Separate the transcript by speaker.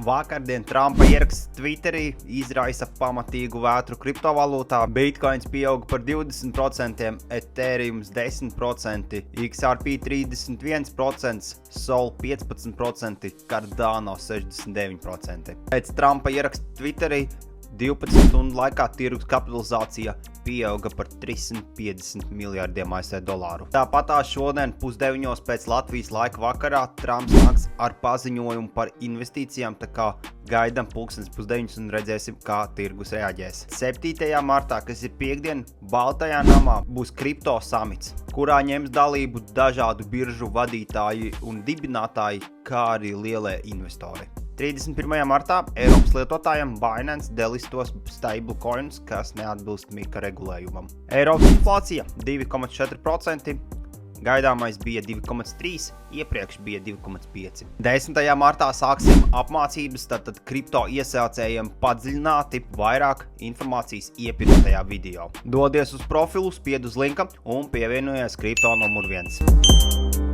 Speaker 1: Vakardien Trumpa ieraksts Twitterī izraisa pamatīgu vētru kriptovalūtā. Bitcoins pieauga par 20%, Ethereum 10%, XRP 31%, Sol 15%, Cardano 69%. Pēc Trumpa ieraksta Twitterī 12 stundu laikā tirgus kapitalizācija pieauga par 350 miljardiem ASV dolāru. Tāpatā šodien 8:30 pēc Latvijas laika vakarā Trumps nāks ar paziņojumu par investīcijām, tā kā gaidam 8:30 un redzēsim, kā tirgus reaģēs. 7. martā, kas ir piekdien, Baltajā namā būs kripto samits, kurā ņems dalību dažādu biržu vadītāji un dibinātāji, kā arī lielie investori. 31. martā Eiropas lietotājiem Binance delistos stablecoins, kas neatbilst MiCA regulējumam. Eiropas inflācija 2,4%, gaidāmais bija 2,3%, iepriekš bija 2,5%. 10. martā sāksim apmācības, tātad kripto iesācējiem padziļināti, vairāk informācijas iepirktajā video. Dodies uz profilu, spied uz linka un pievienojies kripto numur 1.